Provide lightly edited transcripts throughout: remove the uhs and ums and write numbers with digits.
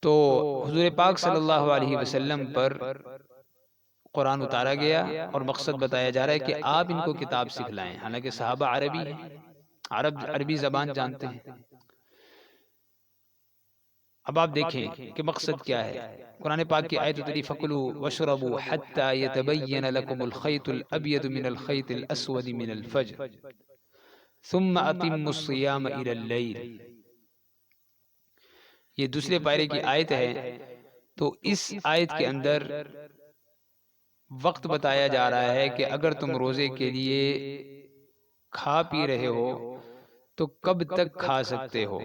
تو حضور پاک صلی اللہ علیہ وسلم پر قرآن اتارا گیا اور مقصد بتایا جا رہا ہے کہ آپ ان کو کتاب سکھلائیں، حالانکہ صحابہ عربی ہیں، عربی زبان جانتے ہیں۔ اب آپ دیکھیں کہ مقصد کیا ہے۔ قرآن پاک کی آیت اتری فَكُلُوا وَاشْرَبُوا حَتَّى يَتَبَيَّنَ لَكُمُ الْخَيْطُ الْأَبْيَضُ مِنَ الْخَيْطِ الْأَسْوَدِ مِنَ الْفَجْرِ ثُمَّ أَتِمُّوا الصِّيَامَ إِلَى اللَّيْلِ۔ یہ دوسرے پارے کی آیت ہے، تو اس آیت کے اندر وقت بتایا جا رہا ہے کہ اگر تم روزے کے لیے کھا پی رہے ہو تو کب تک کھا سکتے ہو؟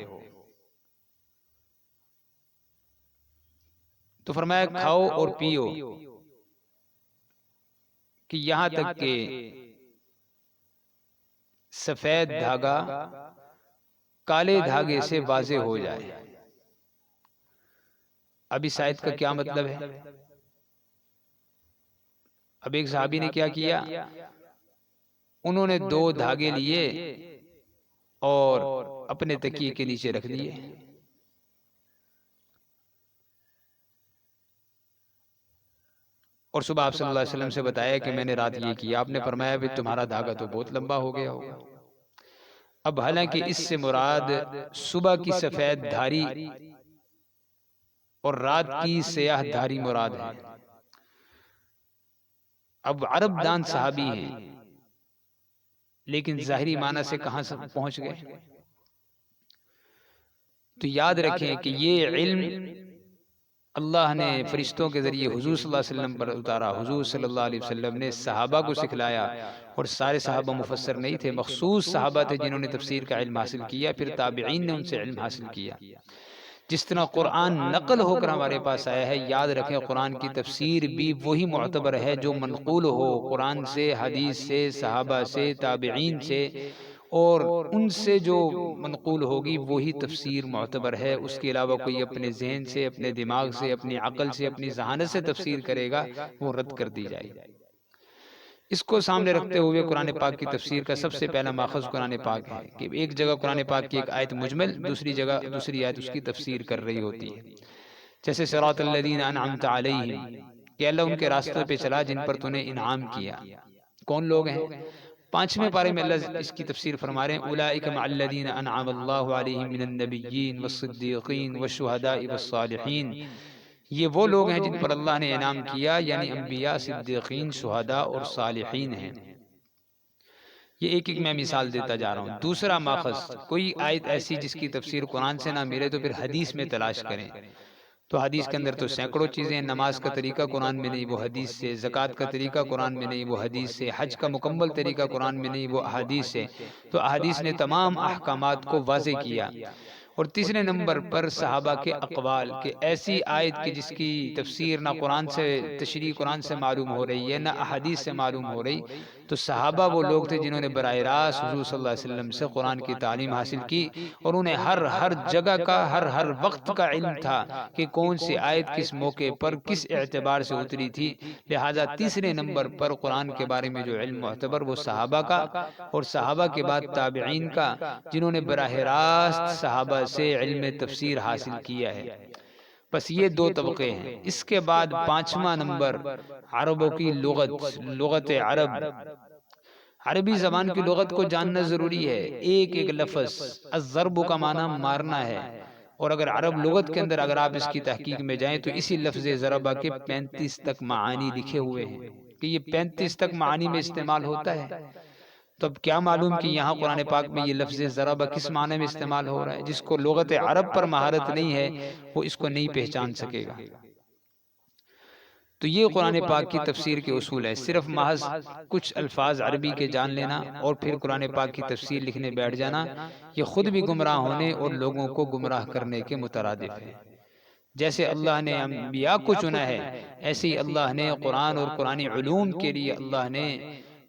تو فرمایا کھاؤ اور پیو کہ یہاں تک کہ سفید دھاگا کالے دھاگے سے واضح ہو جائے۔ اب اس آیت کا کیا مطلب ہے؟ اب ایک صحابی نے کیا کیا، انہوں نے 2 دھاگے لیے اور اپنے تکیے کے نیچے رکھ دیے، اور صبح آپ صلی اللہ علیہ وسلم سے بتایا کہ میں نے رات یہ کیا۔ آپ نے فرمایا بھی تمہارا دھاگا تو بہت لمبا ہو گیا ہوگا۔ اب حالانکہ اس سے مراد صبح کی سفید دھاری اور رات کی سیاہ دھاری مراد ہے۔ اب عرب دان صحابی ہیں، لیکن ظاہری معنی سے کہاں سے پہنچ گئے؟ تو یاد رکھیں کہ یہ علم اللہ نے فرشتوں کے ذریعے حضور صلی اللہ علیہ وسلم پر اتارا۔ حضور صلی اللہ علیہ وسلم نے صحابہ کو سکھلایا، اور سارے صحابہ مفسر نہیں تھے، مخصوص صحابہ تھے جنہوں نے تفسیر کا علم حاصل کیا، پھر تابعین نے ان سے علم حاصل کیا۔ جس طرح قرآن نقل ہو کر ہمارے پاس آیا ہے، یاد رکھیں قرآن کی تفسیر بھی وہی معتبر ہے جو منقول ہو قرآن سے، حدیث سے، صحابہ سے، تابعین سے، اور ان سے جو منقول ہوگی وہی تفسیر معتبر ہے۔ اس کے علاوہ کوئی اپنے ذہن سے، اپنے دماغ سے، اپنی عقل سے، اپنی ذہانت سے تفسیر کرے گا، وہ رد کر دی جائے گی۔ اس کو سامنے رکھتے ہوئے قرآن پاک کی تفسیر کا سب سے پہلا ماخذ قرآن پاک ہے، کہ ایک جگہ قرآن پاک کی ایک آیت مجمل، دوسری جگہ دوسری آیت اس کی تفسیر کر رہی ہوتی ہے۔ جیسے صراط الذین انعمت علیہم، کہ اللہ ان کے راستوں پہ چلا جن پر تو نے انعام کیا۔ کون لوگ ہیں؟ 5ویں پارے میں اللہ اس کی تفسیر فرما رہے ہیں، اولئک مع الذین انعم اللہ علیہم من النبیین والصدیقین والشہداء والصالحین۔ یہ وہ لوگ ہیں جن پر اللہ نے انعام کیا، یعنی انبیاء، صدیقین، شہداء اور صالحین ہیں۔ یہ ایک ایک میں مثال دیتا جا رہا ہوں۔ دوسرا ماخذ، کوئی آیت ایسی جس کی تفسیر قرآن سے نہ ملے تو پھر حدیث میں تلاش کریں۔ تو حدیث کے اندر تو سینکڑوں چیزیں ہیں۔ نماز کا طریقہ قرآن میں نہیں، وہ حدیث سے۔ زکوٰۃ کا طریقہ قرآن میں نہیں، وہ حدیث سے۔ حج کا مکمل طریقہ قرآن میں نہیں، وہ احادیث سے۔ تو احادیث نے تمام احکامات کو واضح کیا۔ اور تیسرے نمبر پر صحابہ کے اقوال، کہ ایسی آیت کی جس کی تفسیر نہ قرآن سے، تشریح قرآن سے معلوم ہو رہی ہے، نہ احادیث سے معلوم ہو رہی، تو صحابہ وہ لوگ تھے جنہوں نے براہ راست حضور صلی اللہ علیہ وسلم سے قرآن کی تعلیم حاصل کی، اور انہیں ہر جگہ کا، ہر وقت کا علم تھا کہ کون سی آیت کس موقع پر کس اعتبار سے اتری تھی۔ لہٰذا تیسرے نمبر پر قرآن کے بارے میں جو علم معتبر وہ صحابہ کا، اور صحابہ کے بعد تابعین کا، جنہوں نے براہ راست صحابہ سے علم تفسیر حاصل کیا ہے۔ بس یہ 2 طبقے ہیں۔ اس کے بعد 5واں نمبر عربوں کی لغت عرب۔ عربی زبان کی لغت کو جاننا ضروری ہے۔ ایک ایک لفظ، الضرب کا معنی مارنا ہے، اور اگر عرب لغت کے اندر اگر آپ اس کی تحقیق میں جائیں تو اسی لفظ ضربہ کے 35 تک معانی لکھے ہوئے ہیں، کہ یہ 35 تک معانی میں استعمال ہوتا ہے۔ تو اب کیا معلوم کہ یہاں قرآن پاک میں یہ لفظ ضربہ کس معنی میں استعمال ہو رہا ہے؟ جس کو لغت عرب پر مہارت نہیں ہے وہ اس کو نہیں پہچان سکے گا۔ تو یہ قرآن پاک کی تفسیر کے اصول ہے۔ صرف محض کچھ الفاظ عربی کے جان لینا اور پھر قرآن پاک کی تفسیر لکھنے بیٹھ جانا، یہ خود بھی گمراہ ہونے اور لوگوں کو گمراہ کرنے کے مترادف ہے۔ جیسے اللہ نے انبیاء کو چنا ہے، ایسے ہی اللہ نے قرآن اور قرآن علوم کے لیے اللہ نے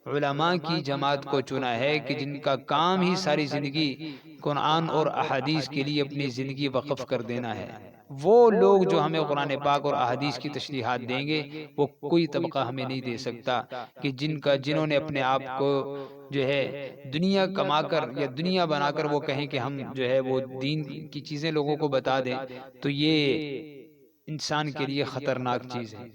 علماء کی جماعت کو چنا ہے، کہ جن کا کام ہی ساری زندگی قرآن اور احادیث کے لیے اپنی زندگی وقف کر دینا ہے۔ وہ لوگ جو ہمیں قرآن پاک اور احادیث کی تشریحات دیں گے، وہ کوئی طبقہ ہمیں نہیں دے سکتا، کہ جنہوں نے اپنے آپ کو جو ہے دنیا کما کر یا دنیا بنا کر وہ کہیں کہ ہم جو ہے وہ دین کی چیزیں لوگوں کو بتا دیں، تو یہ انسان کے لیے خطرناک چیز ہے۔